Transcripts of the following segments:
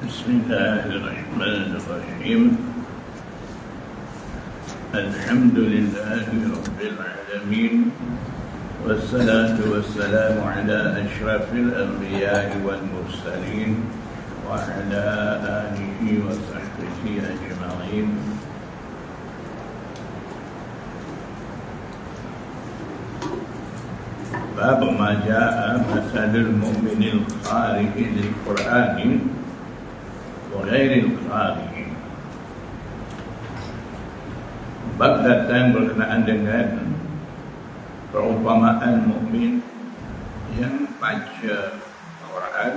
بسم الله الرحمن الرحيم الحمد لله رب العالمين والصلاة والسلام على أشرف الأنبياء والمرسلين وعلى آله وصحبه أجمعين. باب ما جاء مثل المؤمن القارئ للقرآن وغير القارئ. Bab datang berkenaan dengan perumpamaan mukmin yang baca Quran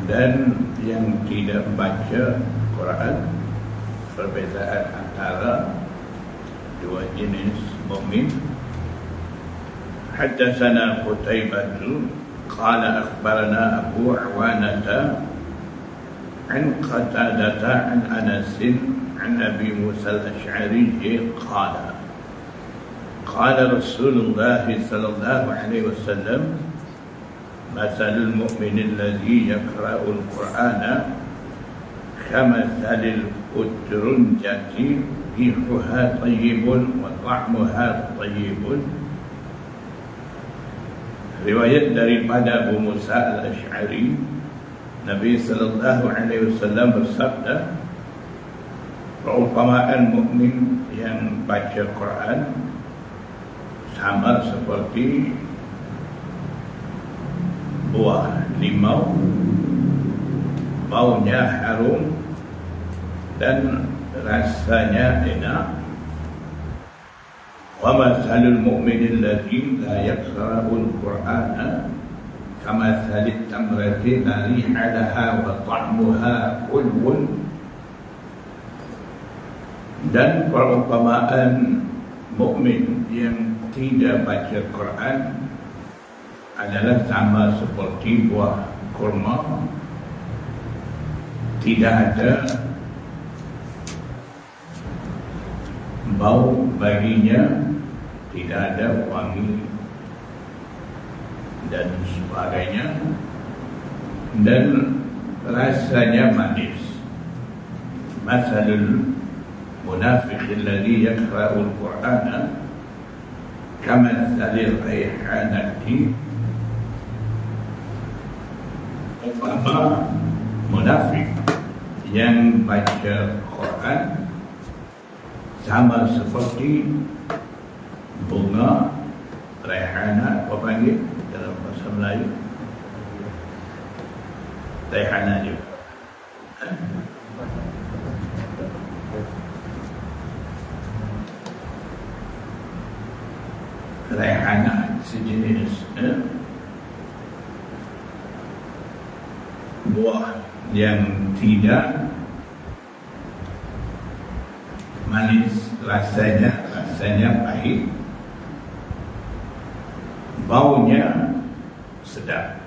dan yang tidak baca Quran, perbezaan antara dua jenis mukmin. حدثنا قتيبة قال أخبرنا أبو عوانة عن قتادة عن أنس عن أبي موسى الأشعري قال قال رسول الله صلى الله عليه وسلم مثل المؤمن الذي يقرأ القرآن كمثل الأترنجة ريحها طيب وطعمها طيب. Riwayat daripada Abu Musa al-Ash'ari, Nabi sallallahu alaihi wasallam bersabda, perumpamaan mukmin yang baca Quran sama seperti buah limau, baunya harum dan rasanya enak. وَمَثَلُ الْمُؤْمِنِ الَّذِي لَا يَقْرَأُ الْقُرْآنَ كَمَثَلِ التَّمْرَةِ لَا رِيحَ لَهَا وَطَعْمُهَا حُلْوٌ. Dan perumpamaan mukmin yang tidak baca Quran adalah sama seperti buah kurma, tidak ada bau baginya, tidak ada wangi dan sebagainya, dan rasanya manis. Masalul munafiq alladhi yaqra'ul Qur'ana kamathalil rayhanati. Umpama munafik yang baca Quran sama seperti bunga raihana, apa panggil dalam bahasa Melayu? Raihana juga. Raihana sejenis buah yang tidak manis, rasanya pahit, baunya sedap.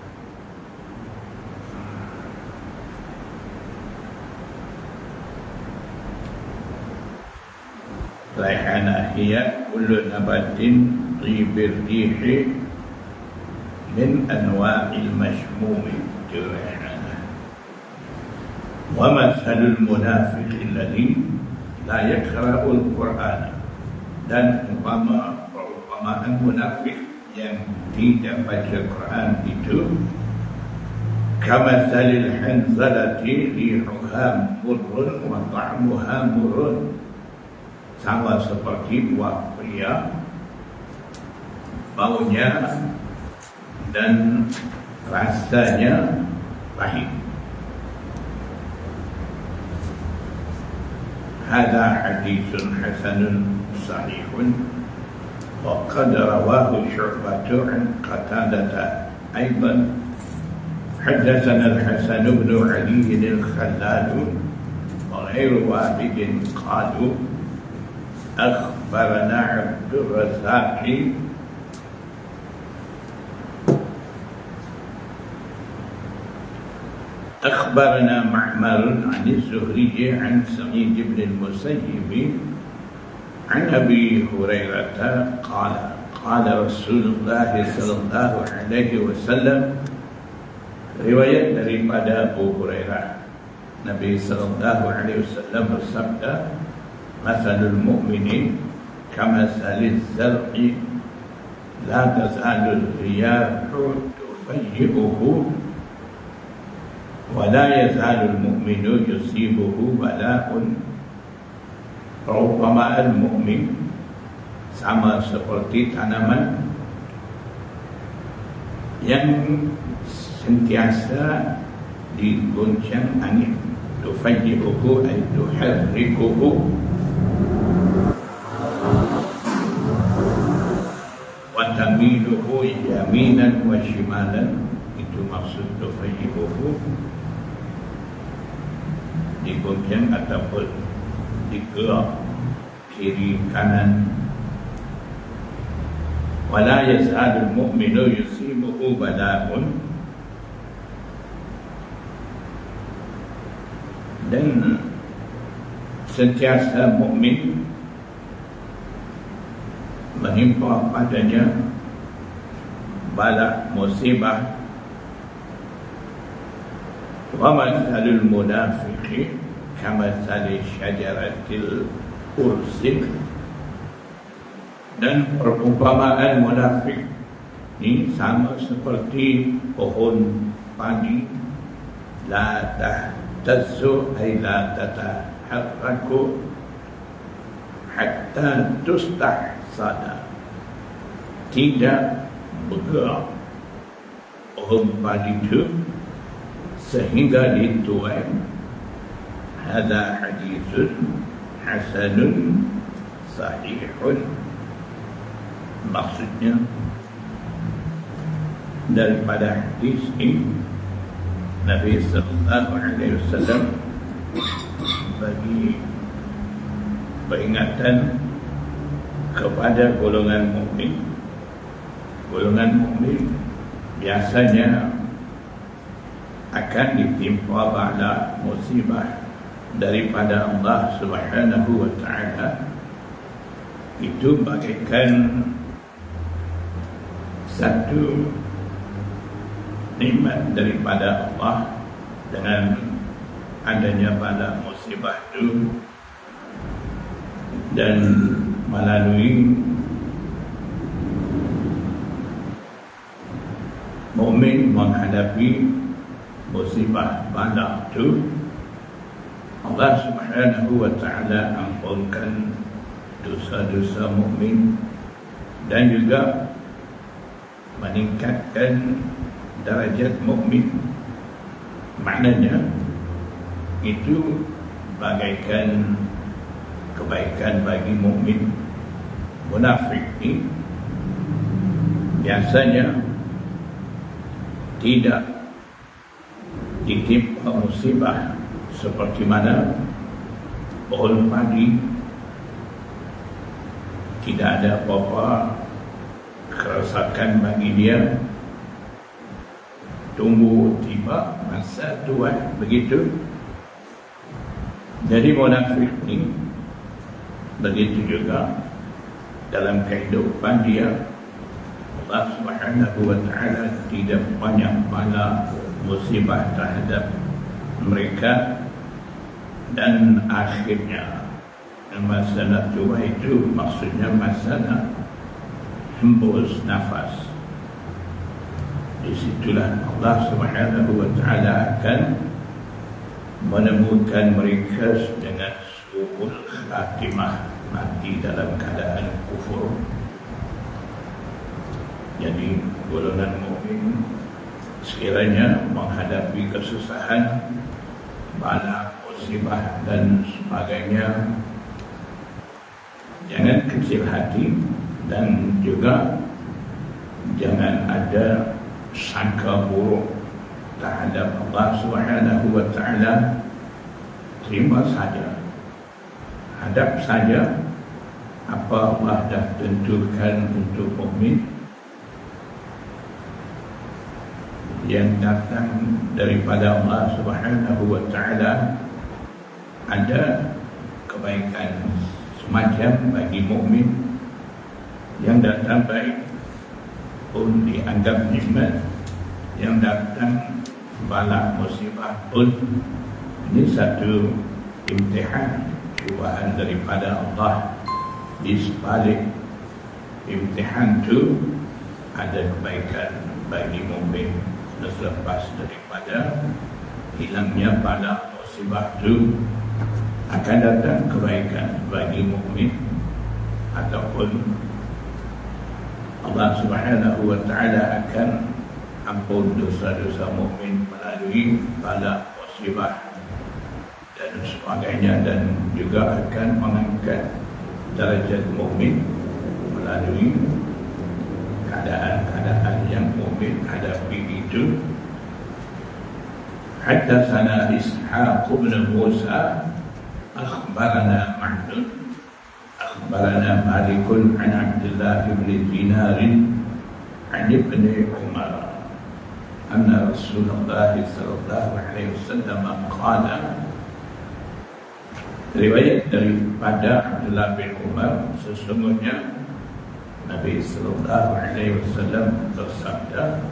Raihana hiya kullu nabatin tibir rihi min anwa'il mashmumi. Raihana wa mathalul munafiqi alladhi la yaqra'ul Qur'an. Dan perumpamaan munafik yang tidak baca Quran itu kamathalil hanzalati rihuha murrun wa ta'muha murrun, sama seperti buah pria, baunya dan rasanya pahit. هذا حديث حسن صحيح وقد رواه شعبة عن قتادة أيضا. حدثنا الحسن بن علي الخلال وغير واحد قالوا أخبرنا عبد الرزاق أخبرنا معمر عن الزهري عن سعيد بن المسيب عن أبي هريرة قال قال رسول الله صلى الله عليه وسلم. Riwayat daripada Abu Hurairah, Nabi sallallahu alaihi wasallam bersabda, "Mathalul mu'minin kamathalil zar'i la tazalul riyahu tufayyi'uhu wa la yazalul mu'minu yusibuhu bala'un." Perumpamaan mukmin sama seperti tanaman yang sentiasa diguncang angin. Tufayyi'uhu ay tuharrikuhu wa tamiluhu yaminan wa shimalan. Itu maksud tufayyi'uhu, diguncang ataupun digerak kiri kanan. Wala yaz'alul mu'minu yusibuhu bala'un, dan sentiasa mukmin menimpa padanya bala musibah. Wa mathalul munafiqi kamathali syajaratil ursin, dan perumpamaan munafik ini sama seperti pohon padi. La tahtazzu ay la tataharraku hatta tustahsada, tidak bergerak pohon padi itu sehingga dituai. Hadza haditsun hasanun sahihun. Maksudnya daripada hadis ini, Nabi sallallahu alaihi wasallam bagi peringatan kepada golongan mukmin. Golongan mukmin biasanya akan ditimpa bala musibah daripada Allah Subhanahu wa ta'ala. Itu bagaikan satu nikmat daripada Allah. Dengan adanya bala musibah itu, dan melalui mukmin menghadapi musibah bala itu, Allah Subhanahu wa ta'ala ampunkan dosa-dosa mukmin dan juga meningkatkan darajat mukmin. Maknanya itu bagaikan kebaikan bagi mukmin. Munafik ini biasanya tidak ditimpa musibah seperti mana pohon padi, tidak ada apa-apa kerosakan bagi dia, tunggu tiba masa tua, begitu. Jadi munafik ini begitu juga dalam kehidupan dia. Allah Subhanahu wa ta'ala tidak banyak bala musibah terhadap mereka, dan akhirnya masalah tua itu maksudnya masalah hembus nafas. Disitulah Allah Subhanahu wa ta'ala akan menemukan mereka dengan su'ul khatimah, mati dalam keadaan kufur. Jadi golongan mukmin sekiranya menghadapi kesusahan, bala, musibah dan sebagainya, jangan kecil hati dan juga jangan ada sangka buruk terhadap Allah Subhanahu wa ta'ala. Terima saja, hadap saja apa Allah dah tentukan untuk mukmin. Yang datang daripada Allah Subhanahu wa ta'ala ada kebaikan semacam bagi mukmin. Yang datang baik pun dianggap nikmat, yang datang bala musibah pun Ini satu imtihan, cubaan daripada Allah. Di sebalik imtihan itu ada kebaikan bagi mukmin. Selepas daripada hilangnya bala musibah itu akan datang kebaikan bagi mukmin, ataupun Allah Subhanahu wa taala akan ampun dosa-dosa mukmin melalui bala musibah dan sebagainya, dan juga akan mengangkat darjat mukmin melalui keadaan-keadaan yang mukmin hadapi itu. Haddatsana Ishaq bin Musa akhbarana Ma'dun akhbarana Malik an Abdullah bin Dinar an Ibn Umar anna Rasulullah sallallahu alaihi wasallam qala. Riwayat daripada Abdullah bin Umar, sesungguhnya Nabi sallallahu alaihi wasallam bersabda,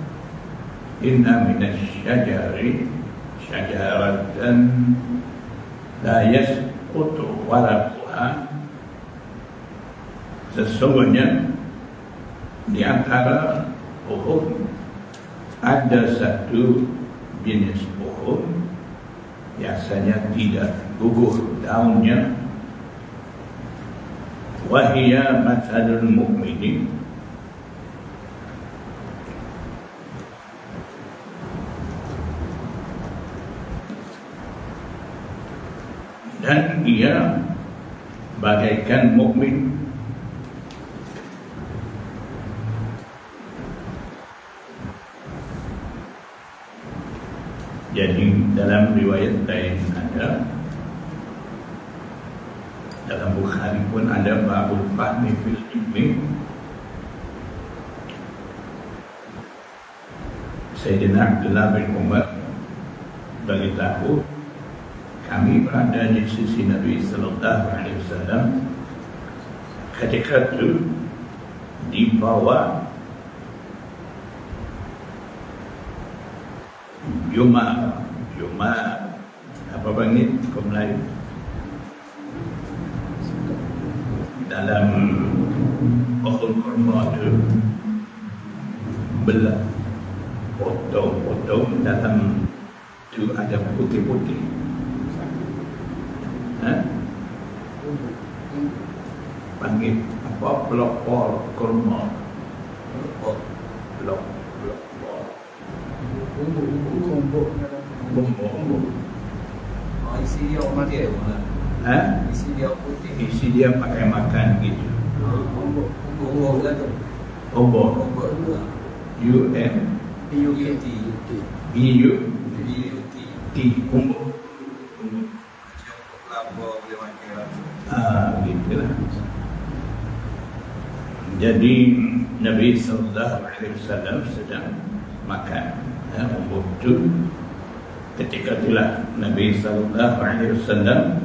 inna minasyajari syajaratan la yasqutu waraquha. Sesungguhnya di antara pohon ada satu jenis pohon biasanya tidak gugur daunnya. Wahia mathalul mu'minin, dan ia bagaikan mukmin. Jadi dalam riwayat lain ada, dalam Bukhari pun ada babul fahmi fil ilmi. Sayyidina Abdullah bin Umar beritahu, kami berada di sisi Nabi sallallahu alaihi wasallam ketika itu dibawa Juma apa bangit kau Melayu dalam pohon kurma itu belah potong dalam itu ada putih-putih. Panggil apa? Blok kurma. Blok bumbu. Isi dia orang dia mana? Isi dia putih. Isi dia pakai makan gitu. Bumbu lah tu. Bumbu. B-U-M-B-U-T. Bumbu. Kelapa boleh makan. Gitulah. Jadi Nabi sallallahu alaihi wasallam sedang makan bumbu itu. Ketika itulah Nabi sallallahu alaihi wasallam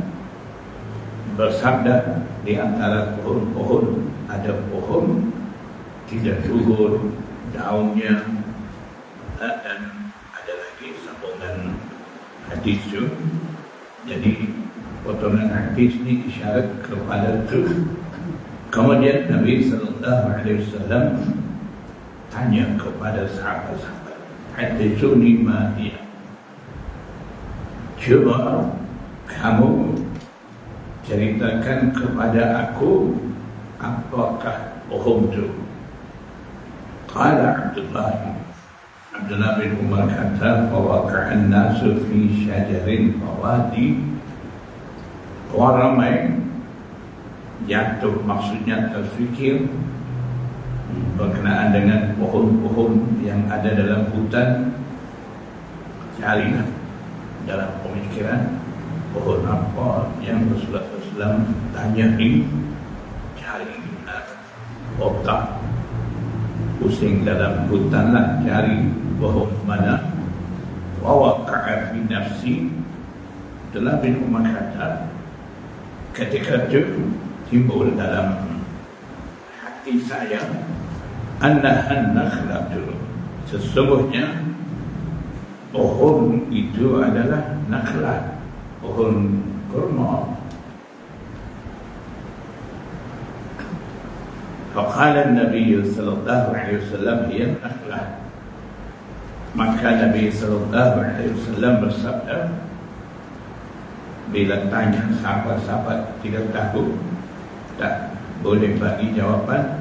bersabda, di antara pohon-pohon ada pohon tidak gugur daunnya, dan ada lagi sambungan hadis itu. Jadi potongan hadis ini isyarat kepada itu. Kemudian Nabi sallallahu alaihi wasallam tanya kepada sahabat-sahabat, haditsuni ma hiya, coba kamu ceritakan kepada aku apakah pohon itu. Qala Abdullah bin Umar kata, fawaqa'an nasu fi syajarin fawadi, orang ramai jatuh, maksudnya terfikir berkenaan dengan pohon-pohon yang ada dalam hutan. Carilah dalam pemikiran pohon apa yang Rasulullah SAW tanya ini, cari otak, pusing dalam hutan lah, cari pohon mana. Wa waqa'a fi nafsi, Abdullah bin Umar kata, ketika itu timbul dalam hati saya, annahan nakhlatu, sesungguhnya pohon itu adalah nakhlah. pohon kurma. Faqala Nabi sallallahu alaihi wasallam hiya nakhlah. Maka Nabi sallallahu alaihi wasallam bersabda, bila tanya sahabat-sahabat tidak tahu, tak boleh bagi jawapan,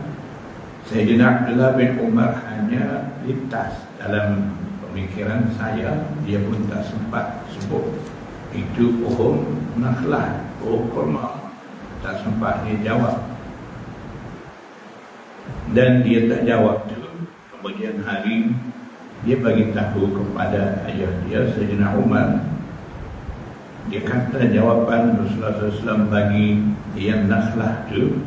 Sayyidina Abdullah bin Umar hanya lintas dalam pemikiran saya, dia pun tak sempat sebut itu pohon nakhlah, pohon kurma, tak sempat dia jawab. Dan dia tak jawab tu, kemudian hari dia bagi tahu kepada ayah dia Sayyidina Umar. Dia kata jawapan Rasulullah SAW bagi yang nakhlah tu,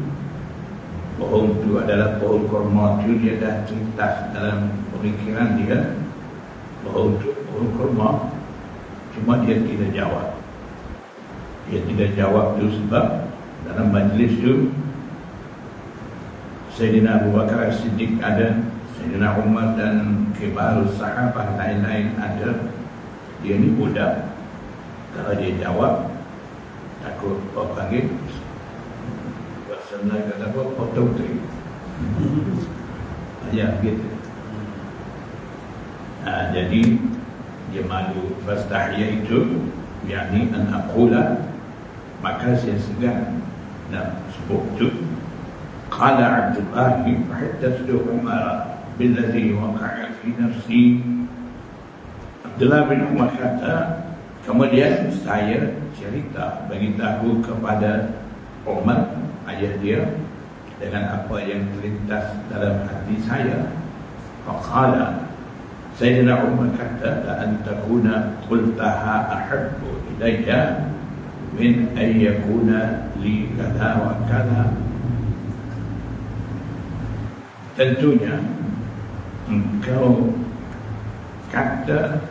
pohon tu adalah pohon kurma tu, dia dah lintas dalam pemikiran dia pohon tu pohon kurma, cuma dia tidak jawab. Dia tidak jawab tu sebab dalam majlis tu Sayyidina Abu Bakar As-Siddiq ada, Sayyidina Umar dan kibar sahabat lain-lain ada. Dia ni budak, kalau dia jawab takut orang panggil, bahasa Melayu kata apa, potong trip. Ya gitu. Jadi dia malu. Fastahya itu yakni an aqula, maka saya segan nak sebut tu. Qala Abdullah fahaddathu Umar billadhi waqa'a fi nafsi. Abdullah bin Umar kata, kemudian saya cerita, bagi tahu kepada Umar, ayah dia, dengan apa yang terlintas dalam hati saya. Faqala, Sayyidina Umar kata, la an takuna qultaha ahabbu ilayya min an yakuna li kada wa kada. Tentunya engkau kata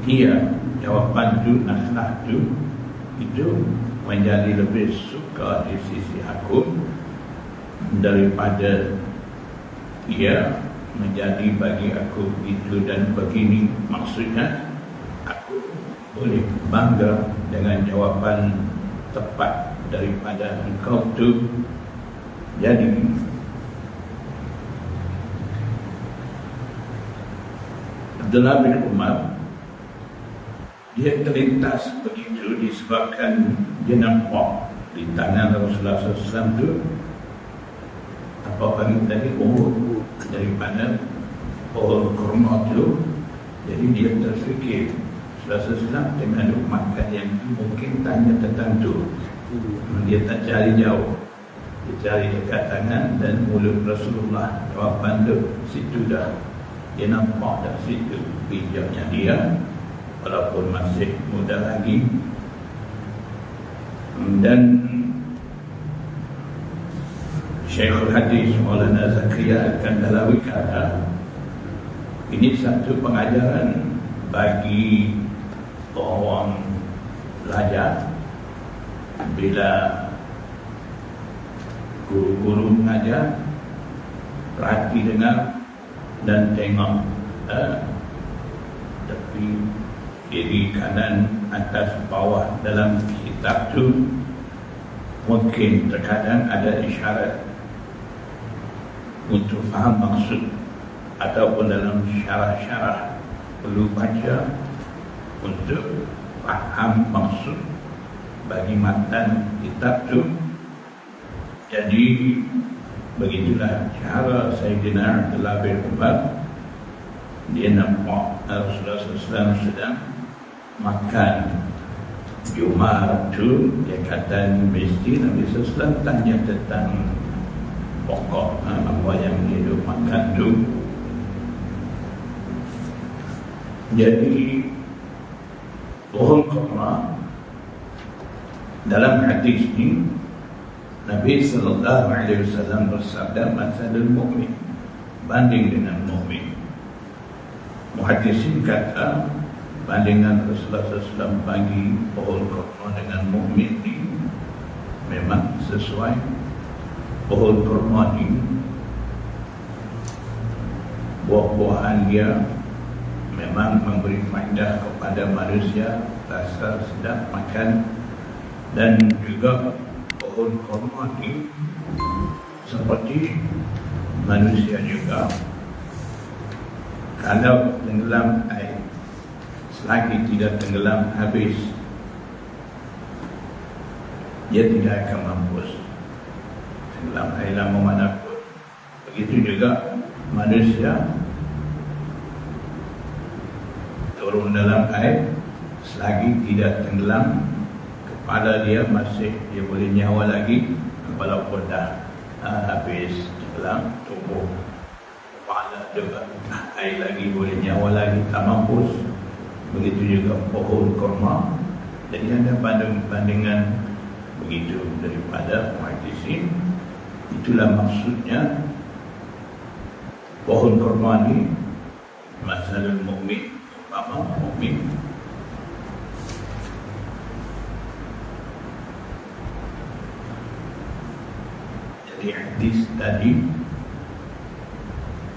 dia jawapan tu, nakhlah tu, itu menjadi lebih suka di sisi aku daripada dia menjadi bagi aku itu dan begini. Maksudnya aku boleh bangga dengan jawapan tepat daripada engkau tu. Jadi Abdullah bin Umar dia terlintas begitu disebabkan dia nampak di tangan Rasulullah SAW tu apa panggil tadi, daripada pohon kurma tu. Jadi dia terfikir Rasulullah SAW dengan makan yang mungkin tanya tentang tu. Dia tak cari jauh, dia cari dekat tangan dan mulut Rasulullah. Jawapan tu situ dah, dia nampak dah situ bijaknya dia, walaupun masih muda lagi. Dan Syekhul Hadis Maulana Zakaria Al-Kandalawi kata, ini satu pengajaran bagi orang belajar. Bila guru-guru mengajar, perhati dengar dan tengok tepi, kiri, kanan, atas, bawah dalam kitab tu. Mungkin terkadang ada isyarat untuk faham maksud, ataupun dalam syarah-syarah perlu baca untuk faham maksud bagi matan kitab tu. Jadi begitulah cara Sayyidina Abdullah bin Umar. Dia nampak Rasulullah SAW sedang makan Jumar tu, dia kata mesti Nabi SAW tanya tentang pokok apa yang dia duk makan tu. Jadi pohon kurma dalam hadis ni Nabi SAW bersabda, masalul mu'min, banding dengan mu'min. Muhaddisin kata bandingan Rasulullah SAW bagi pohon kurma dengan mu'min ni memang sesuai. Pohon kurma ni buah-buahan dia memang memberi faedah kepada manusia rasa sedap makan. Dan juga pohon kurma ini seperti manusia juga, kalau tenggelam air, selagi tidak tenggelam habis, dia tidak akan mampus tenggelam air lama manapun. Begitu juga manusia turun dalam air, selagi tidak tenggelam, kepala dia masih, dia boleh nyawa lagi walaupun dah habis tenggelam tubuh. Kepala juga air lagi, boleh nyawa lagi, tak mampus. Begitu juga pohon kurma. Jadi ada bandingan begitu daripada muhaddisin. Itulah maksudnya pohon kurma ni masalul mukmin, umpama mukmin. Jadi hadis tadi,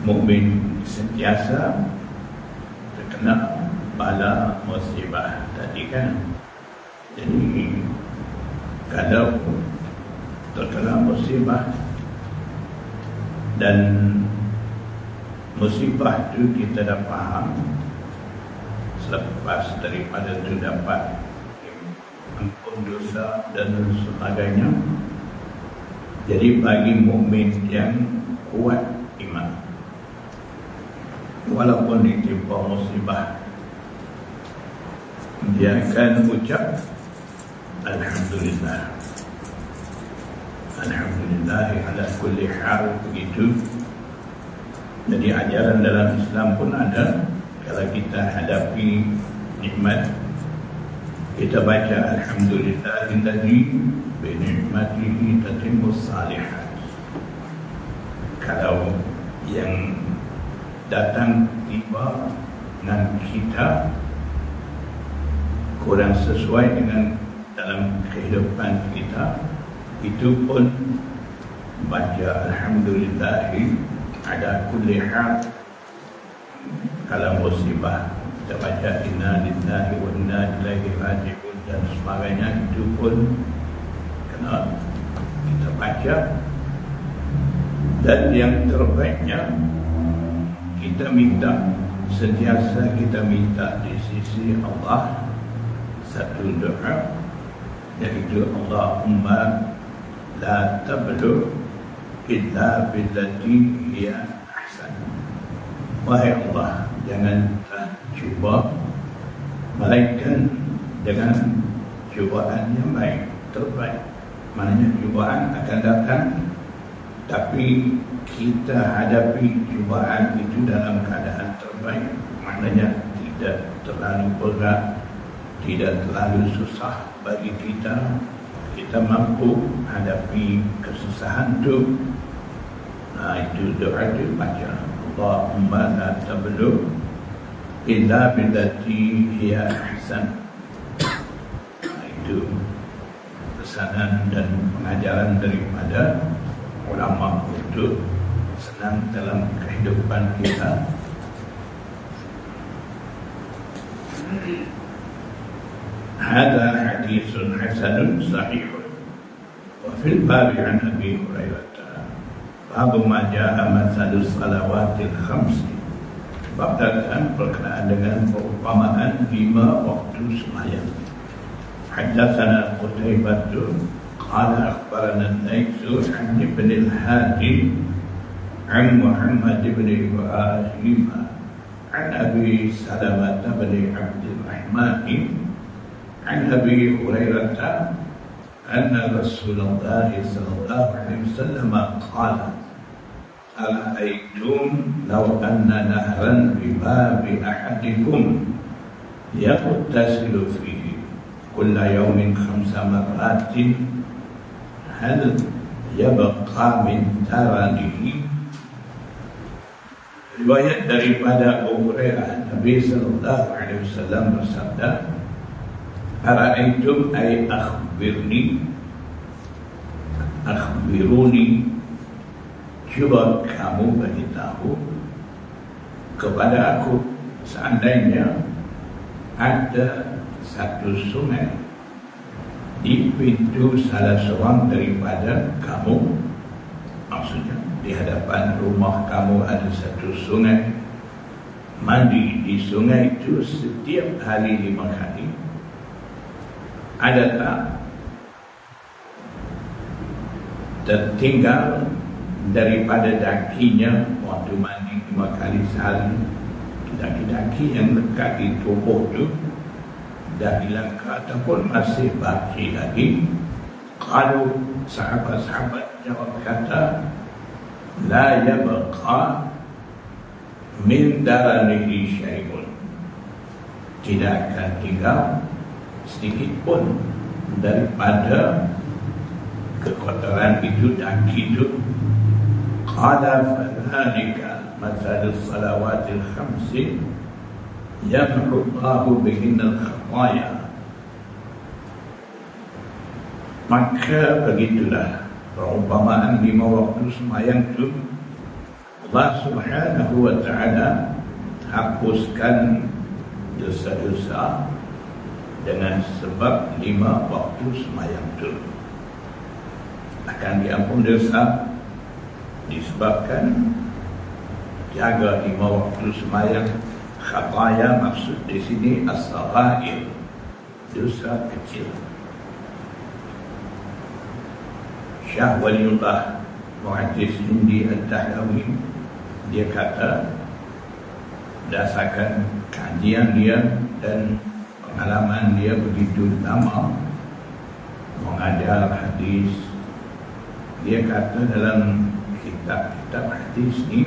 mukmin sentiasa terkena bala musibah tadi kan. Jadi kalau terkena musibah dan musibah itu kita dah faham, selepas daripada itu dapat ampun dosa dan sebagainya. Jadi bagi mukmin yang kuat iman, walaupun ditimpa musibah, dia akan ucap Alhamdulillah, Alhamdulillah ala kulli hal, begitu. Jadi ajaran dalam Islam pun ada, kalau kita hadapi nikmat, kita baca Alhamdulillahilladzi bi ni'matihi tatimmus salihat. Kalau yang datang tiba dengan kita kurang sesuai dengan dalam kehidupan kita, itu pun baca Alhamdulillahi ala kulli hal. Kalau musibah, kita baca inna lillahi wa inna ilaihi raji'un dan sebagainya, itu pun kena kita baca. Dan yang terbaiknya, kita minta, sentiasa kita minta di sisi Allah satu doa, yaitu Allahumma la tablu illa billati hiya ahsan. Wahai Allah, janganlah cuba melainkan dengan cubaan yang baik, terbaik. Maknanya cubaan akan datang, tapi kita hadapi cubaan itu dalam keadaan terbaik. Maknanya tidak terlalu berat, tidak terlalu susah bagi kita. Kita mampu hadapi kesusahan itu. Nah, itu doa itu baca Allahumma la tablu illa billati hiya ahsan. Nah, itu pesanan dan pengajaran daripada ulama untuk senang dalam kehidupan kita. هذا حديث حسن صحيح. وفي الباب عن أبي هريرة باب ما جاء مثل الصلوات الخمس. Bab datang berkenaan dengan perumpamaan 5 waktu sembahyang. Haddatsana Qutaibah qala akhbarana Al-Layth an Ibn al-Hadi an Muhammad ibn Ibrahim an Abi Salamah bin Abdul Rahman عن أبي هريرة أن رسول الله صلى الله عليه وسلم قال أرأيتم لو أن نهرا بباب أحدكم يغتسل فيه كل يوم 5 مرات هل يبقى من درنه. Riwayat daripada Abu Hurairah, Nabi sallallahu alaihi wasallam bersabda, Ara'aitum ay akhbiruni, cuba kamu beritahu kepada aku, seandainya ada satu sungai di pintu salah seorang daripada kamu, maksudnya di hadapan rumah kamu ada satu sungai, mandi di sungai itu setiap hari 5 kali, ada tak tertinggal daripada dakinya waktu mandi 5 kali sehari, daki-daki yang lekat di tubuh itu dah hilang ke ataupun masih baki lagi? Kalau sahabat-sahabat jawab kata, la yabqa min daranihi syai'un, tidak akan tinggal sedikit pun daripada kekotoran itu, daki itu. Qala fadhalika mathalus salawatil khamsi yamhu Allahu bihinnal khataya. Maka begitulah perumpamaan 5 waktu sembahyang itu Allah Subhanahu wa ta'ala hapuskan dosa-dosa dengan sebab 5 waktu sembahyang itu. Akan diampun dosa disebabkan jaga 5 waktu sembahyang. Khataya maksud di sini as-saghair, dosa kecil. Syah Waliullah Muhaddis Hindi Al-Tahlawi, dia kata berdasarkan kajian dia dan pengalaman dia begitu lama mengajar hadis, dia kata dalam kitab-kitab hadis ni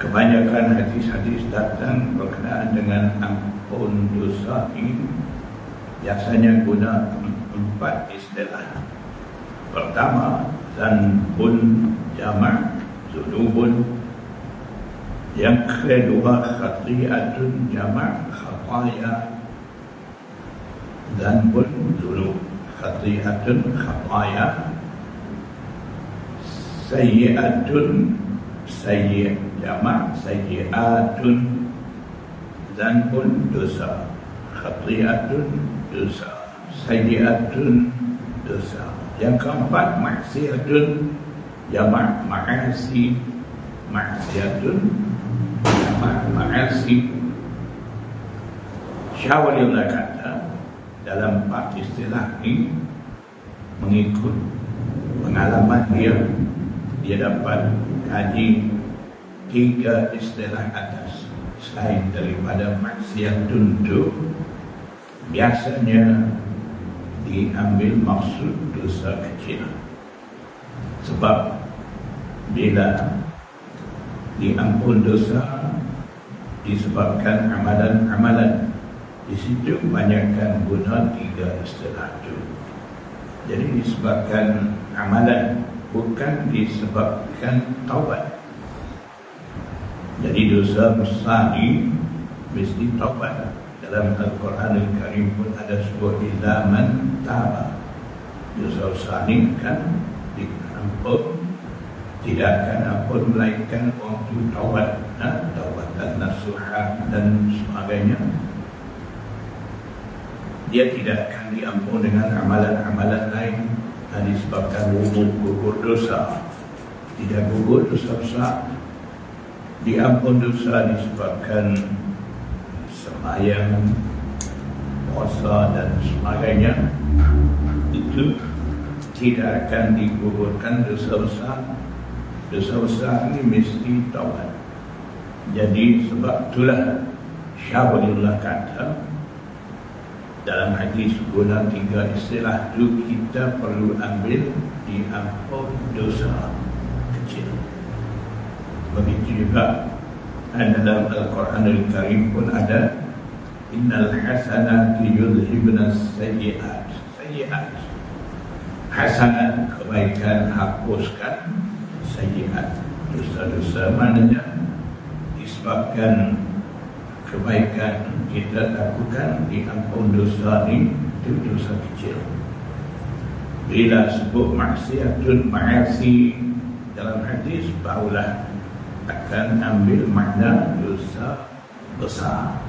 kebanyakan hadis-hadis datang berkenaan dengan ampun dosa ini biasanya guna 4 istilah. Pertama, zanbun jama' zunubun. Yang kedua, khati'atun jama' khataya. Zanbun zunub, khati'atun khataya. Sayyi'atun sayyi' jama' sayyi'atun. Zanbun dosa, khati'atun dosa, sayyi'atun dosa. Yang keempat, maksiatun jama' ma'asi, maksiatun jama' ma'asi. Syah Waliullah kata dalam 4 istilah ini mengikut pengalaman dia dapat kaji 3 istilah atas. Selain daripada maksiatun itu biasanya diambil maksud dosa kecil. Sebab bila diampun dosa disebabkan amalan-amalan, di situ banyakkan guna 3 istilah itu. Jadi disebabkan amalan, bukan disebabkan taubat. Jadi dosa besar ini mesti taubat. Dalam Al-Quran Al-Karim pun ada sebuah ilaman taba. Dosa besar ini kan diampun, tidak akan ampun melainkan waktu taubat, taubatan nasuha dan sebagainya. Dia tidak akan diampun dengan amalan-amalan lain. Disebabkan gugur dosa, tidak gugur dosa besar. Diampun dosa disebabkan sembahyang, puasa dan sebagainya. Itu tidak akan digugurkan dosa besar. Dosa besar ini mesti taubat. Jadi sebab itulah Syah Waliullah kata dalam hadis guna 3 istilah itu kita perlu ambil diampun dosa kecil. Begitu juga dalam Al-Quran Al-Karim pun ada innal hasanati yudhibna sayyi'at. Sayyi'at, hasanat, kebaikan hapuskan, sayyi'at, dosa-dosa. Maknanya disebabkan kebaikan kita lakukan diampun dosa ni, itu dosa kecil. Bila sebut maksiatun ma'asi dalam hadis, barulah akan ambil makna dosa besar.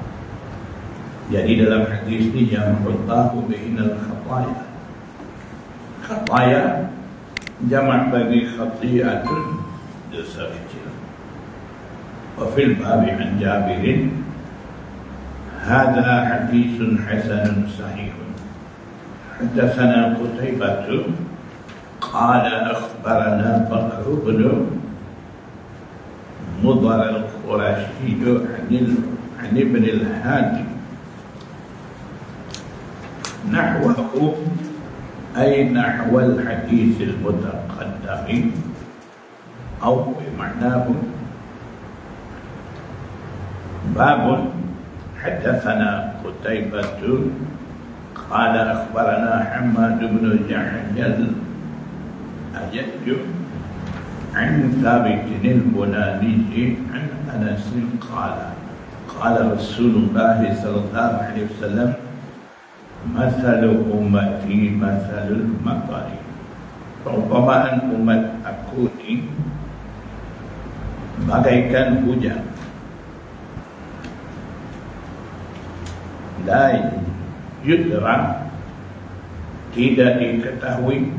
Jadi dalam hadis ini yang Allahu bihinal khataya. Khataya jamak bagi khati'atun, dosa kecil. Wa fil babi an Jabirin, hadza haditsun hasanun sahihun. Hadatsana Qutaibah qala akhbarana Bakr bin Mudhar al-Qurashi an ibn al-Hadi nahwahu ay nahwa al-hadith al-mutaqaddam aw bima'nahu. Babun hadatsana Qutaibah qala akhbarana Hammad bin Jahal al-Ajaj عن ثابت البناني عن أنس قال رسول الله صلى الله عليه وسلم مثل أمتي مثل المطر. Perumpamaan umat aku ini bagaikan hujan. La yudra, tidak diketahui.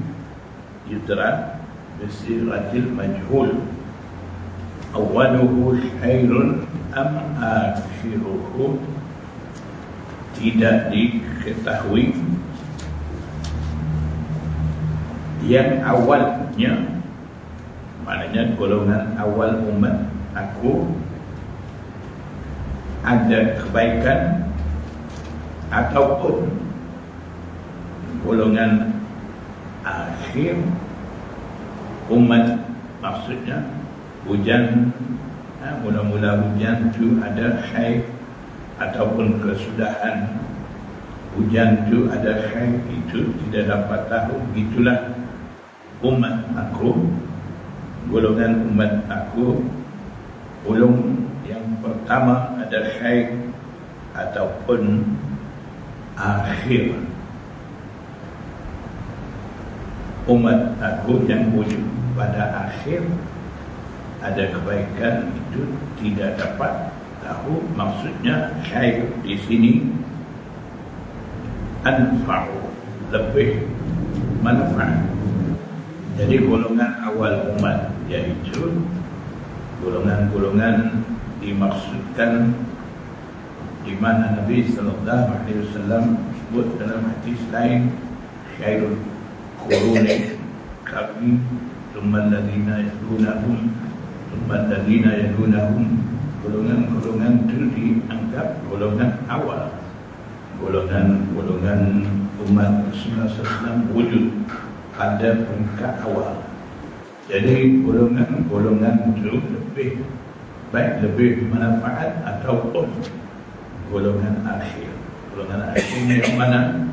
Yudra bisiratil majhul, awaluhu khairun am akhiruhu, tidak diketahui yang awalnya, maknanya golongan awal umat aku ada kebaikan, ataupun golongan akhir umat, maksudnya hujan, mula-mula hujan tu ada khair, ataupun kesudahan hujan tu ada khair, itu tidak dapat tahu. Itulah umat aku, golongan umat aku. Ulung yang pertama ada khair ataupun akhir. Umat aku yang wujud pada akhir ada kebaikan, itu tidak dapat tahu. Maksudnya khair di sini anfa'u, lebih manfaat. Jadi golongan awal umat, yaitu golongan-golongan dimaksudkan di mana Nabi sallallahu alaihi wasallam sebut dalam hadis lain, khairul quruni qarni thumma alladhina yalunahum thumma alladhina yalunahum. Golongan-golongan itu dianggap golongan awal, golongan umat Rasulullah SAW wujud pada peringkat awal. Jadi golongan itu lebih baik, lebih manfaat, ataupun golongan akhir. Golongan akhir yang mana?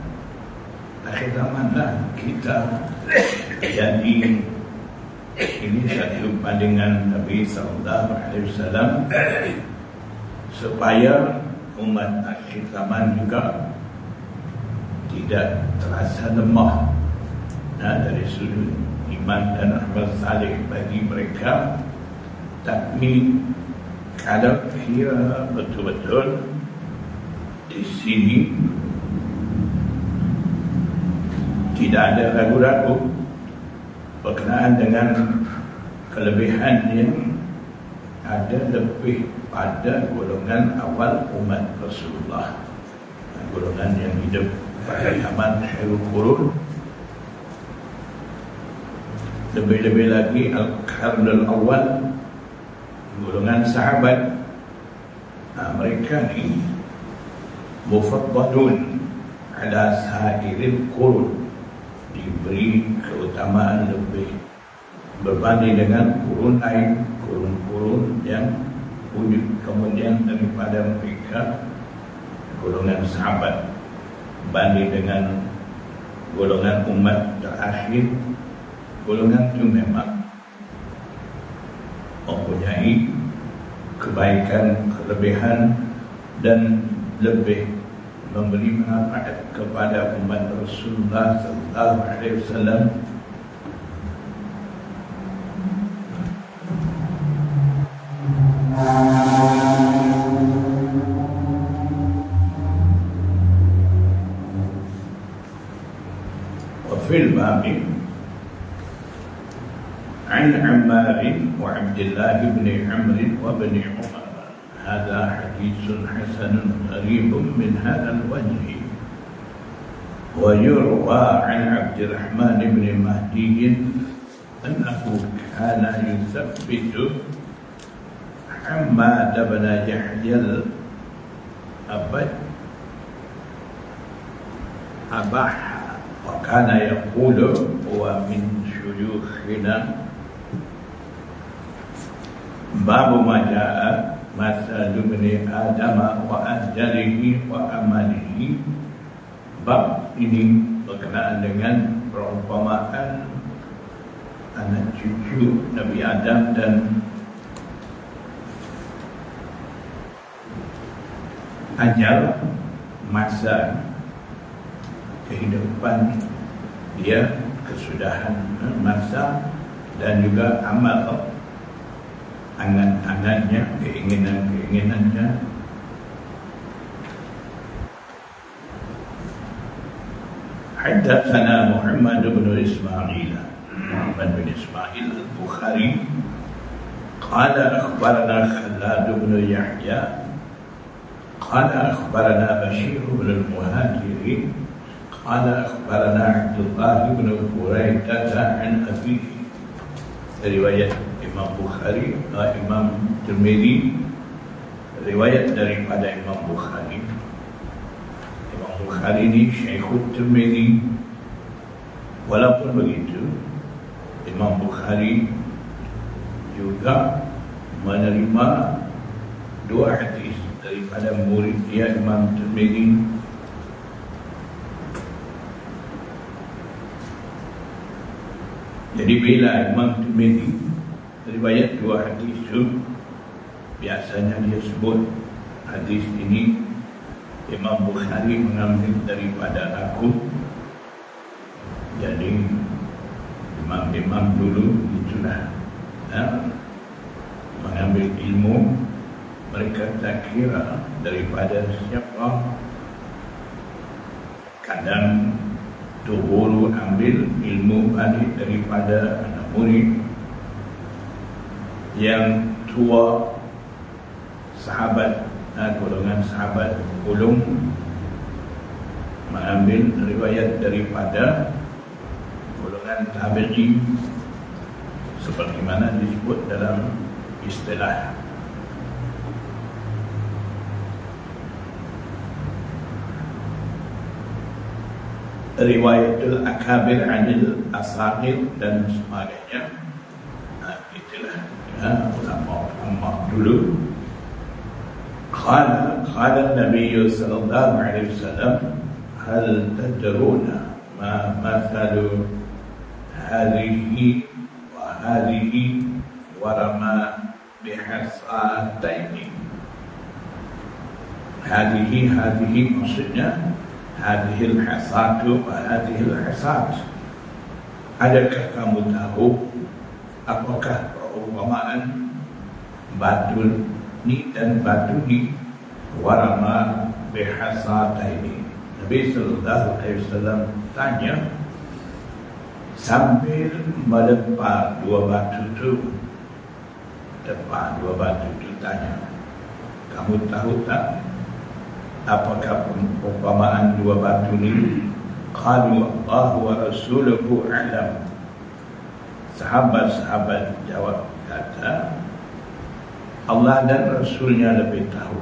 Akhir zaman lah kita. Jadi ini satu pandangan Nabi sallallahu alaihi wasallam supaya umat akhir zaman juga tidak terasa lemah dari sudut iman dan amal saleh bagi mereka. Tapi kalau kira betul-betul di sini tidak ada ragu-ragu berkenaan dengan kelebihan yang ada lebih pada golongan awal umat Rasulullah, golongan yang hidup pada zaman khairul qurun. Lebih-lebih lagi al-qarnul awal, golongan sahabat. Mereka ni mufaddalun ala sa'iril qurun, diberi keutamaan lebih berbanding dengan kurun lain, kurun-kurun yang wujud kemudian daripada mereka. Golongan sahabat banding dengan golongan umat terakhir, golongan itu memang mempunyai kebaikan, kelebihan, dan lebih memberi manfaat kepada umat Rasulullah sallallahu alaihi wasallam. باب عن عمار وعبد الله بن عمرو وابن عمر هذا حديث حسن غريب من هذا الوجه ويروى عن عبد الرحمن بن مهدي أنه كان يثبت حماد بن يحيى الأبد أباح وكان يقول هو من شيوخنا باب ما جاء مثل ابن آدم وأجله وأمله. Bab ini berkenaan dengan perumpamaan anak cucu Nabi Adam dan ajal, masa kehidupan dia, kesudahan masa, dan juga amal, angan-angannya, keinginan-keinginannya. حدثنا محمد بن إسماعيل البخاري قال أخبرنا خلاد بن يحيى قال أخبرنا بشير بن المهاجر قال أخبرنا عبد الله بن بريدة عن أبيه. Riwayat Imam Bukhari, Imam Tirmidzi, riwayat daripada Imam Bukhari. Bukhari ini Syekhul Tirmidzi. Walaupun begitu, Imam Bukhari juga menerima dua hadis daripada murid dia Imam Tirmidzi. Jadi bila Imam Tirmidzi riwayat dua hadis itu, biasanya dia sebut hadis ini Imam Bukhari mengambil daripada aku. Jadi imam-imam dulu itulah mengambil ilmu, mereka tak kira daripada siapa. Kadang tu guru ambil ilmu balik daripada anak murid yang tua, sahabat, golongan sahabat ulum mengambil riwayat daripada golongan tabi'i, seperti mana disebut dalam istilah riwayatul akabir anil asagir dan sebagainya. Itulah ulama dulu. قال النبي صلى الله عليه وسلم هل تدرون ما مثل هذه وهذه ورمى بحصاتين. هذه maksudnya هذه الحصات وهذه الحصات. Adakah kamu tahu apakah perumpamaan batu ni dan batu ni? Warama bihasataini. Nabi sallallahu alaihi wasallam tanya sambil melempar dua batu tu. Lempar dua batu tu, tanya, kamu tahu tak apakah perumpamaan dua batu ni? Qalu Allah wa rasuluhu a'lam. Sahabat-sahabat jawab, kata, Allah dan Rasulnya lebih tahu.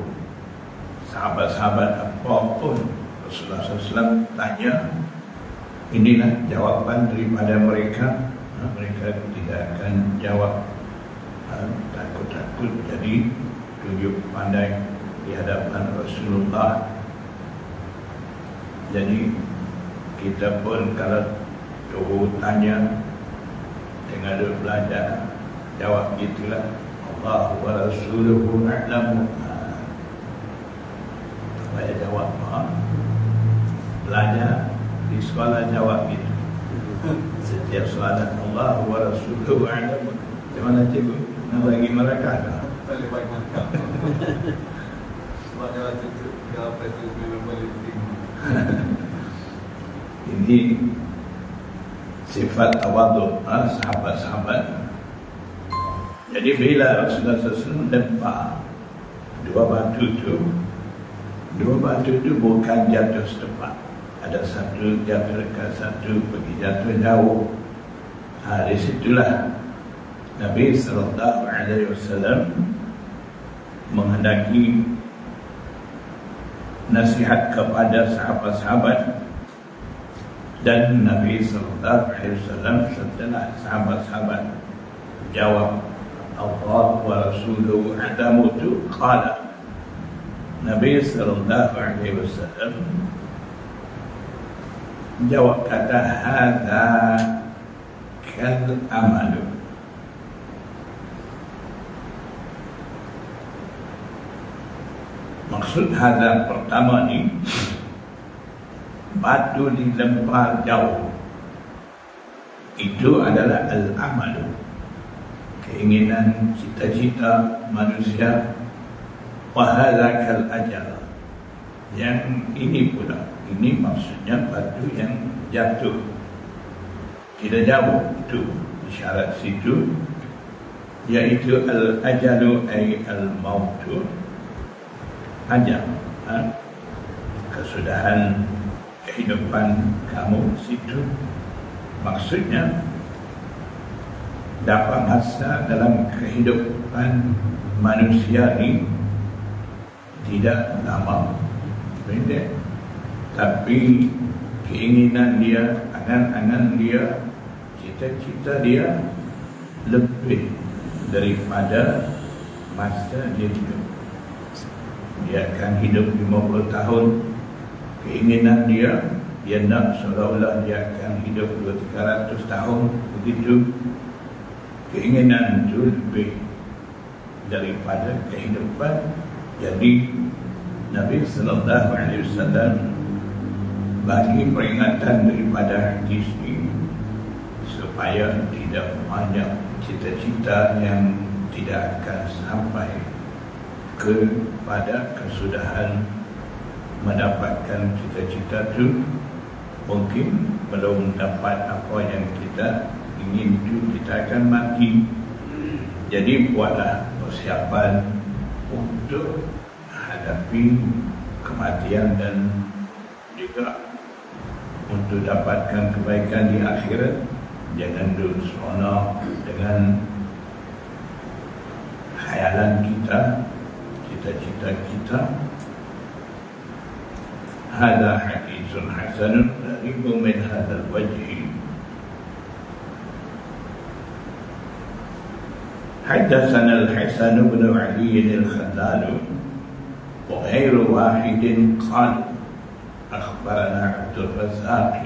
Sahabat-sahabat apapun Rasulullah SAW tanya, inilah jawaban daripada mereka. Mereka tidak akan jawab takut-takut, jadi tunjuk pandai di hadapan Rasulullah. Jadi kita pun kalau Tuhan tanya, tengah belajar, jawab gitulah, Allah wa rasuluhu a'lamu. Saya jawab, belajar di sekolah jawab gitu. Setiap soalan Allah wa rasuluhu a'lamu. Macam mana cikgu? Nak bagi mereka tak? Boleh bagi mereka. Sebab jawab itu memang boleh diterima. Ini sifat tawaduk sahabat-sahabat. Jadi bila Rasulullah SAW lempar dua batu itu bukan jatuh setempat. Ada satu jatuh dekat satu, pergi jatuh jauh. Di situlah Nabi SAW menghendaki nasihat kepada sahabat-sahabat, dan Nabi SAW setelah sahabat-sahabat jawab Allah wa Rasuluhu a'lamu tu, qala Nabi SAW jawab kata hadza kal amalu. Maksud hadza pertama ni, batu dilempar jauh itu adalah al-amalu, keinginan, cita-cita manusia. Wa hadza kal ajal, yang ini pula, ini maksudnya batu yang jatuh tidak jauh, itu isyarat situ, yaitu al-ajalu ay al-mautu, ajal, kesudahan kehidupan kamu situ. Maksudnya dapat masa dalam kehidupan manusia ini tidak lama, pendek, tapi keinginan dia, angan-angan dia, cita-cita dia lebih daripada masa dia hidup. Dia akan hidup 50 tahun. Keinginan dia nak seolah-olah dia akan hidup 200-300 tahun. Begitu. Keinginan itu lebih daripada kehidupan. Jadi Nabi SAW bagi peringatan daripada hadis ini supaya tidak banyak cita-cita yang tidak akan sampai kepada kesudahan mendapatkan cita-cita itu. Mungkin belum dapat apa yang kita ingin itu, kita akan mati. Jadi buatlah persiapan untuk hadapi kematian dan juga untuk dapatkan kebaikan di akhirat. Jangan duduk seronok dengan khayalan kita, cita-cita kita. Hada hadisun hasanun ribu min hadal wajhi. Haddatsana al-Hasan bin Ali al-Khallal wa ghairu wahidin qala akhbarana Abdul Razzaq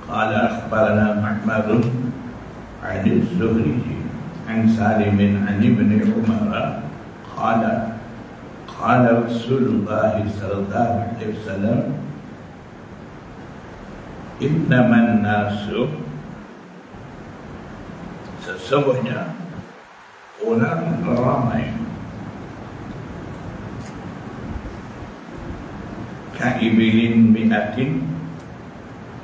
qala akhbarana Ma'mar an az-Zuhri an Salim an Ibn Umar qala qala Rasulullah sallallahu alaihi wasallam innaman nasu, sesungguhnya orang ramai, kaibilin mi'atin,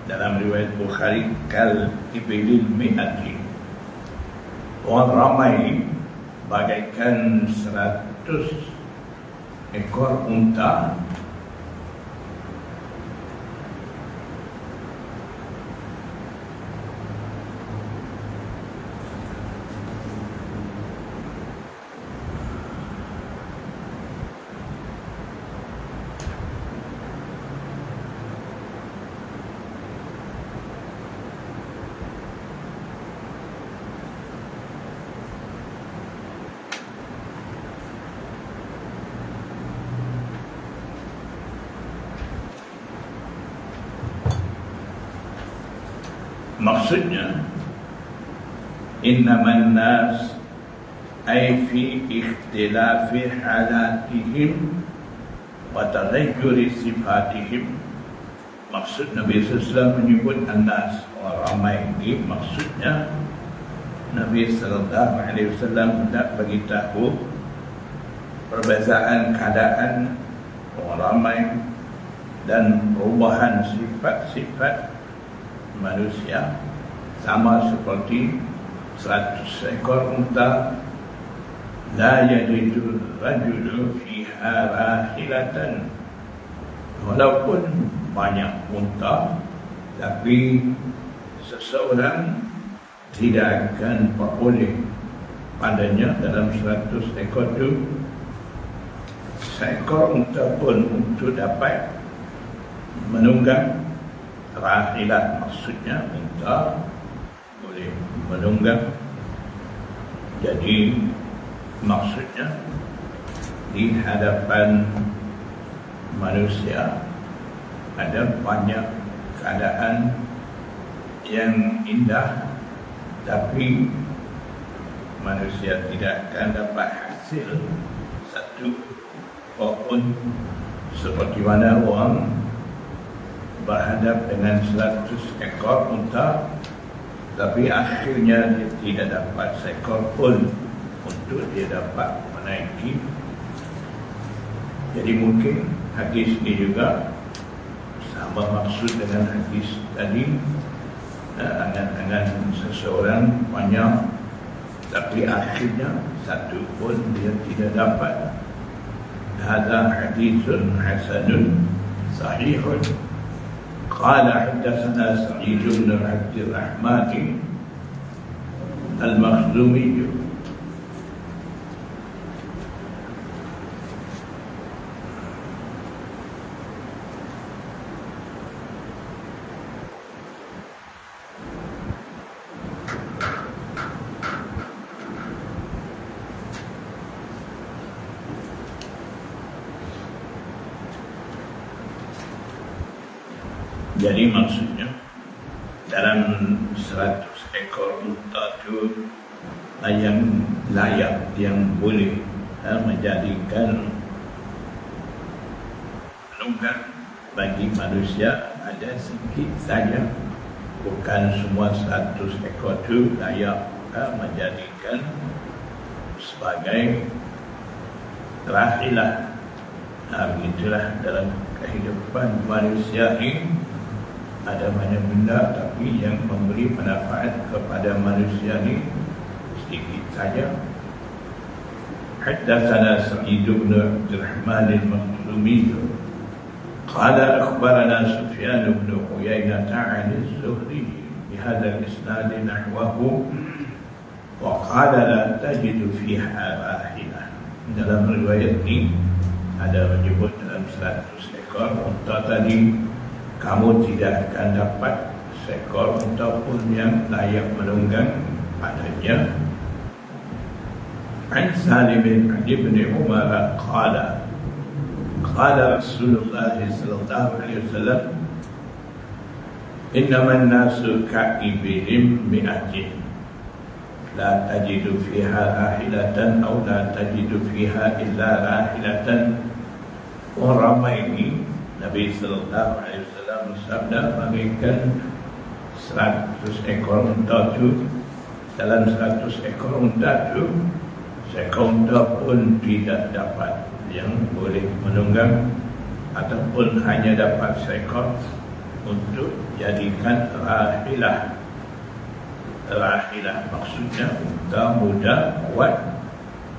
dalam riwayat Bukhari kal ibilin mi'atin, orang ramai bagaikan 100 ekor unta. Maksudnya innaman nas ay fi ikhtilafi halatihim wa taghayyuri sifatihim. Maksud Nabi SAW menyebut an-nas, orang ramai ini, maksudnya Nabi SAW hendak beritahu perbezaan keadaan orang ramai dan perubahan sifat-sifat manusia sama seperti 100 ekor unta. La yajidu rajulu fiha rahilatan, walaupun banyak unta, tapi seseorang tidak akan beroleh padanya dalam 100 ekor itu seekor unta pun untuk dapat menunggang. Rahilat maksudnya unta boleh menunggang. Jadi maksudnya di hadapan manusia ada banyak keadaan yang indah, tapi manusia tidak akan dapat hasil satu apapun. Seperti mana orang berhadap dengan 100 ekor unta, tapi akhirnya dia tidak dapat seekor pun untuk dia dapat menaiki. Jadi mungkin hadis ini juga sama maksud dengan hadis tadi. Angan-angan seseorang banyak, tapi akhirnya satu pun dia tidak dapat. Hadza haditsun hasanun sahihun. Qala haddatsana Sa'id bin Abdul Rahman al-Makhzumi. Jadi maksudnya dalam 100 ekor unta itu yang layak, yang boleh menjadikan penunggang bagi manusia ada sedikit saja. Bukan semua 100 ekor itu layak menjadikan sebagai rahilah. Begitulah dalam kehidupan manusia ini. Ada banyak benda, tapi yang memberi manfaat kepada manusia ini sedikit saja. Haddatsana Sa'id bin Abdul Rahman al-Makhzumi qala akhbarana Sufyan bin Uyainah 'an az-Zuhri bihadha al-isnad nahwahu wa qala la tajidu fiha rahilah. Dalam riwayat ini ada menyebut dalam 100 ekor unta tadi kamu tidak akan dapat seekor unta pun yang layak menunggang padanya. An Salim bin Umar qala Rasulullah sallallahu alaihi wasallam innaman nasu ka'ibilin mi'atin la tajidu fiha rahilatan aw la tajidu fiha illa rahilatan. Orang ini Nabi sallallahu alaihi wasallam bersabda bagaikan 100 ekor unta itu, dalam 100 ekor unta itu seekor unta pun tidak dapat yang boleh menunggang, ataupun hanya dapat seekor untuk jadikan rahilah. Rahilah maksudnya unta muda, kuat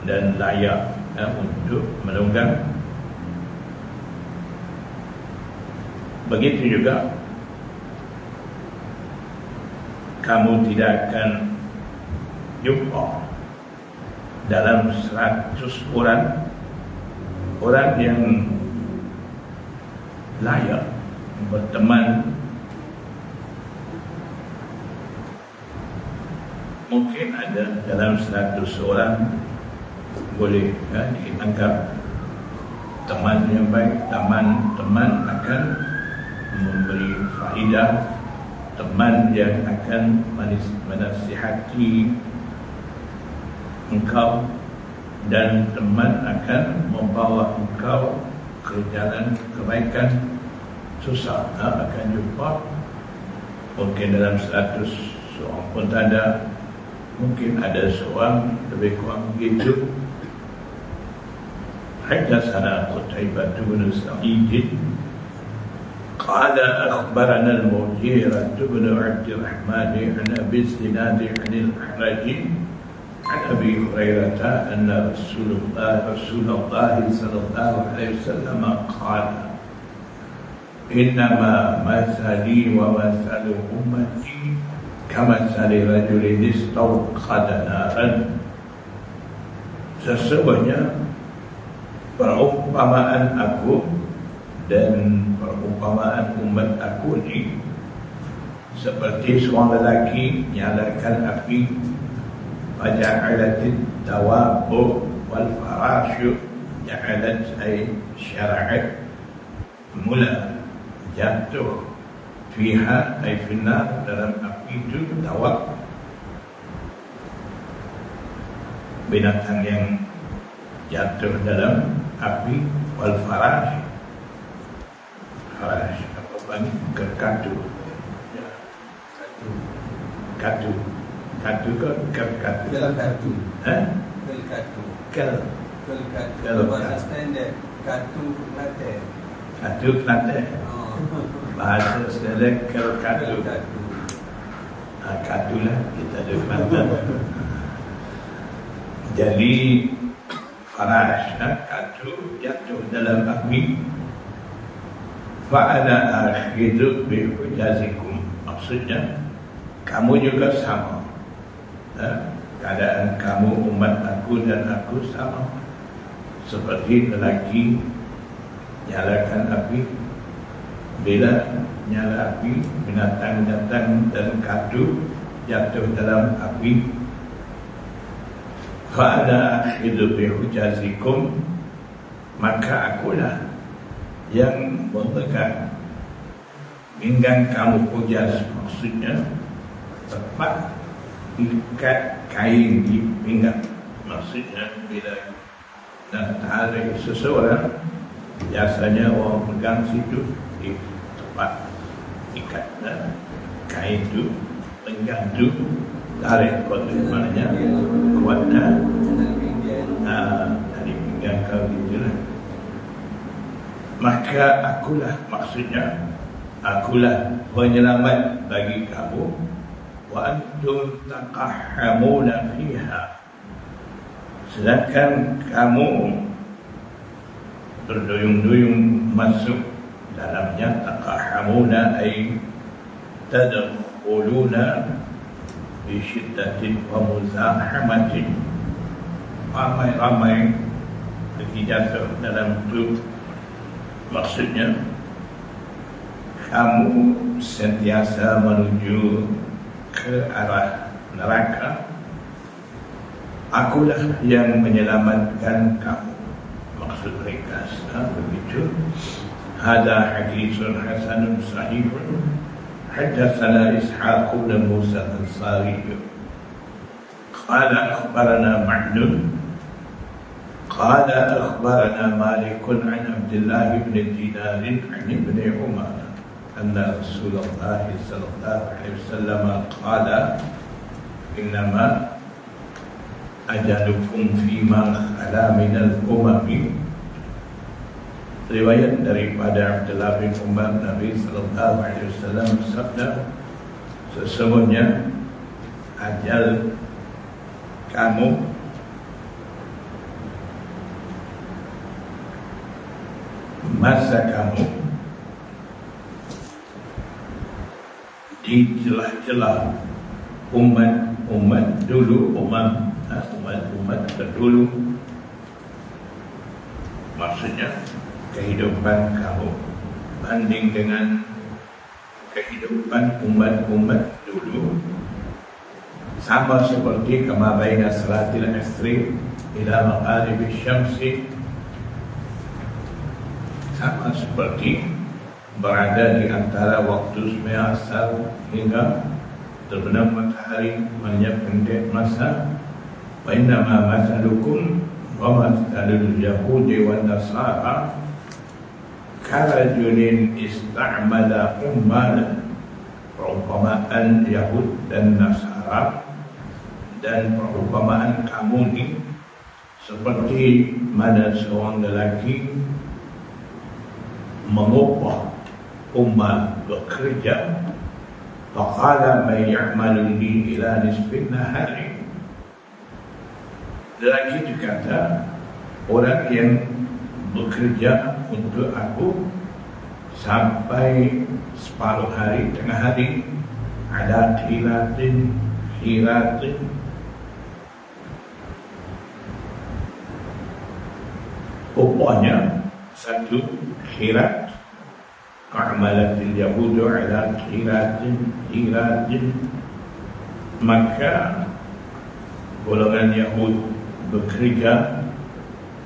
dan layak untuk menunggang. Begitu juga kamu tidak akan jumpa dalam 100 orang yang layak berteman. Mungkin ada dalam 100 orang boleh dianggap teman yang baik. Teman akan memberi faedah, teman yang akan menasihati engkau, dan teman akan membawa engkau ke jalan kebaikan. Susah akan jumpa. Mungkin dalam 100 seorang pun tak ada, mungkin ada seorang, lebih kurang begitu. Haddatsana Qutaibah bin Sa'id قال أخبرنا المغيرة بن عبد الرحمن عن أبي الزناد عن الأعرج عن أبي هريرة أن رسول الله صلى الله عليه وسلم قال إنما مثلي ومثل أمتي كمثل رجل استوقد نارا. Sesungguhnya perumpamaan aku dan perumpamaan umat aku ini seperti seorang lelaki nyalakan api, faja'alatit tawabu wal farasyu ja'alat ay syara'at mula jatuh fiha ay finnar, dalam api itu tawab, binatang yang jatuh dalam api, wal farash, farash apa bang, katu, ya. Katu ke katu, dalam katu, katu, katu bahasa standard, katu Kelantan, bahasa standard katu, katu lah kita ada Kelantan. Jadi farash, katu jatuh dalam api. Fa'ana akhidu bihujazikum, maksudnya kamu juga sama, keadaan kamu umat aku dan aku sama, seperti lelaki nyalakan api. Bila nyala api, binatang datang dan katu jatuh dalam api. Fa'ana akhidu bihujazikum, maka akulah yang memegang pinggang kamu hujaz, maksudnya tepat ikat kain di pinggang. Maksudnya bila nak tarik seseorang, biasanya orang pegang situ di tempat ikat kain tu, pinggang tu, tarik kotak, maknanya kuatnya dari pinggang kau itulah. Maka akulah, maksudnya akulah penyelamat bagi kamu. Wa antum taqahhamuna fiha, sedangkan kamu berduyung-duyung masuk dalamnya. Taqahhamuna ay tadkhuluna bi syiddatin wa muzahamatin, ramai-ramai pergi jatuh dalam tu. Maksudnya kamu sentiasa menuju ke arah neraka, akulah yang menyelamatkan kamu. Maksud ringkas begitu. Hada hadithun hasanun sahihun haddatsana Ishaq bin Musa al-Ansari qala akhbarana Ma'nun قال أخبرنا مالك عن عبد الله بن دينار عن ابن عمر أن رسول الله صلى الله عليه وسلم قال إنما أجلكم فيما خلا من الأمم. Riwayat daripada Abdullah bin Umar, Nabi sallallahu alaihi wasallam bersabda, sesungguhnya ajal kamu masa kamu di celah-celah umat dulu, umat terdulu. Maksudnya kehidupan kamu banding dengan kehidupan umat dulu sama seperti kama baina salatil asri ila maqarib syamsi, sama seperti berada di antara waktu sembahyang asar hingga terbenam matahari, banyak pendek masa. Wa innama masalukum wa masalul yahudi wan nasara karajulin istamala ummalan. Perumpamaan Yahud dan Nasara dan perumpamaan kamu ini seperti mana seorang lelaki mengupah Umar bekerja, faqala man ya'malu li ila nisfin nahari. Lelaki itu kata, orang yang bekerja untuk aku sampai separuh hari, tengah hari, ada khiratin upahnya satu khirat. A'malatil yahudu ala khiratin, maka golongan Yahud bekerja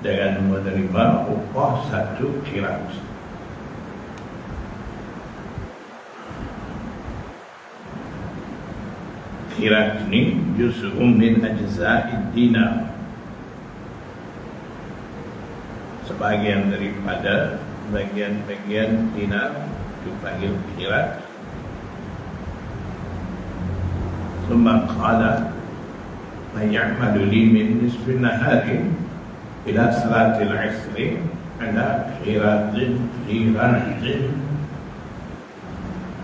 dengan menerima upah satu khirat. Khirat ini juz'un min ajza'id dinar, sebagian daripada bagian-bagian dinar dipanggil khirat. Summa qala man ya'malu li min nisfi nahari ila salatil asri ala khiratin.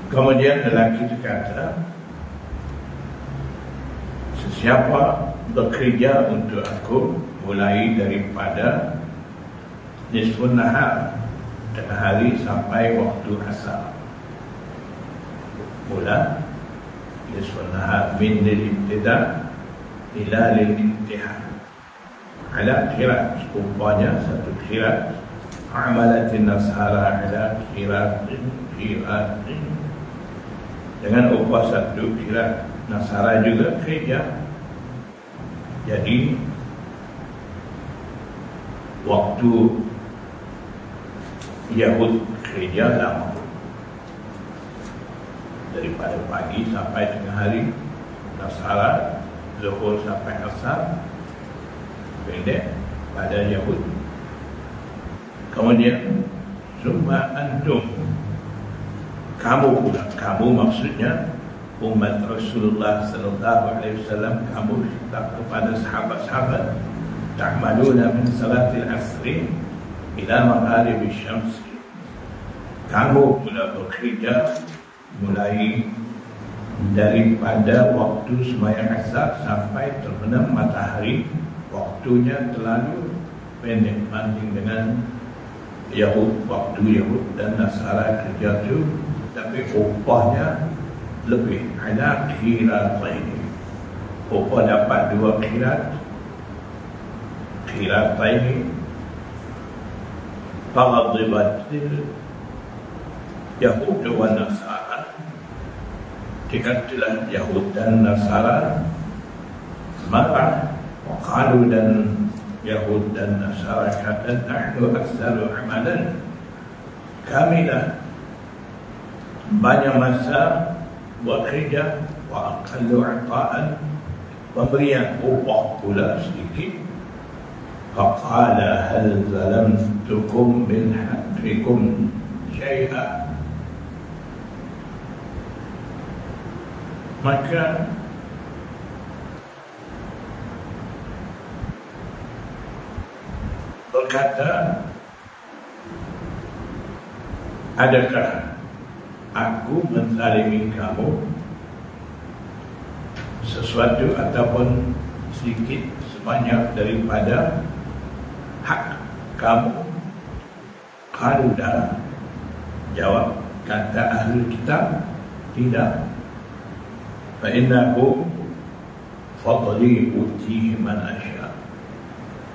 Kemudian lelaki berkata, sesiapa bekerja untuk aku mulai daripada nisfun nahar, tengah hari sampai waktu asar, mula nisfun nahar min lil-ibtida ila lil-intihar, ala khirat, upahnya satu khirat. Amalatin nasara ala khiratin, dengan upah satu khirat. Nasara juga kerja, jadi waktu Yahud kerja lama, daripada pagi sampai tengah hari. Nasara zuhur sampai asar, pendek pada Yahud. Kemudian summa antum, kamu pula, kamu maksudnya umat Rasulullah sallallahu alaihi wasallam, kamu tak kepada sahabat-sahabat, ta'maluna min salatil asri ila maghribis syams, kamu pula bekerja mulai daripada waktu sembahyang asar sampai terbenam matahari. Waktunya terlalu pendek banding dengan Yahud, waktu Yahud dan Nasara kerja itu, tapi upahnya lebih. Ada khirataini, upah dapat dua khirat. Khirataini faghadibatil Yahud wa Nasara, dikatalah Yahud dan Nasara marah. Waqalu, dan Yahud dan Nasara kata, nahnu aktsaru amalan, kamilah banyak masa bekerja, wa aqallu ata'an, pemberian upah pula sedikit. Faqala hal zalamtukum min haqqikum syai'a, maka berkata, adakah aku menzalimi kamu sesuatu ataupun sedikit sebanyak daripada hak kamu? Kalau dah, jawab kata ahli kitab, tidak. Fa innahu fadli utihi man asya,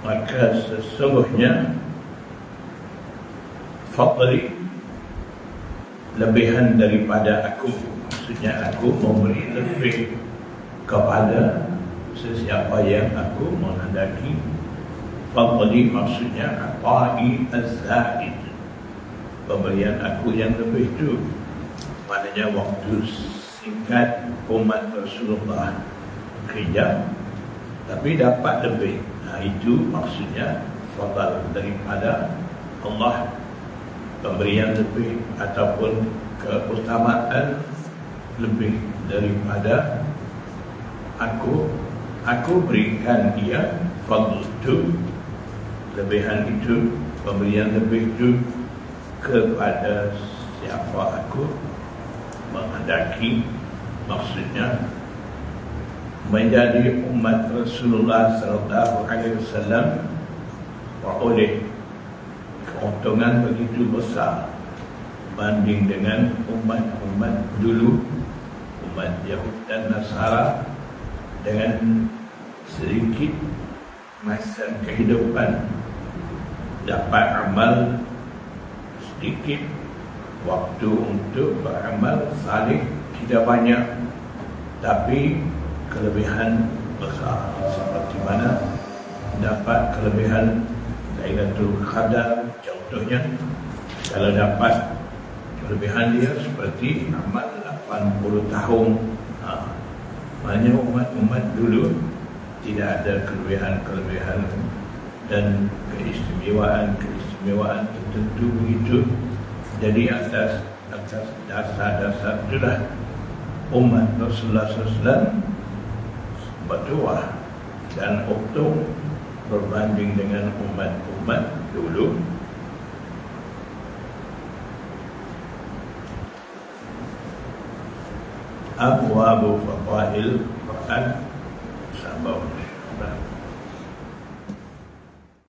maka sesungguhnya fadli, lebihan daripada aku, maksudnya aku memberi lebih kepada sesiapa yang aku menghendaki. Fadli maksudnya ata'i az-zaid, pemberian aku yang lebih itu. Maknanya waktu singkat umat Rasulullah kerja, tapi dapat lebih. Itu maksudnya fadl daripada Allah, pemberian lebih ataupun keutamaan lebih daripada aku berikan dia fadl itu, lebihan itu, pemberian lebih itu kepada siapa aku menghendaki, maksudnya menjadi umat Rasulullah sallallahu alaihi wasallam beroleh keuntungan begitu besar banding dengan umat-umat dulu, umat Yahud dan Nasara, dengan sedikit masa kehidupan dapat amal sedikit, waktu untuk beramal salih tidak banyak, tapi kelebihan besar, seperti mana dapat kelebihan Lailatul Qadar contohnya. Kalau dapat kelebihan dia seperti amal 80 tahun, maknanya umat-umat dulu tidak ada kelebihan-kelebihan dan keistimewaan tertentu begitu. Jadi atas dasar-dasar itulah umat Rasulullah SAW bertuah dan untung berbanding dengan umat-umat dulu. Abwabu Fadail Quran, sahabat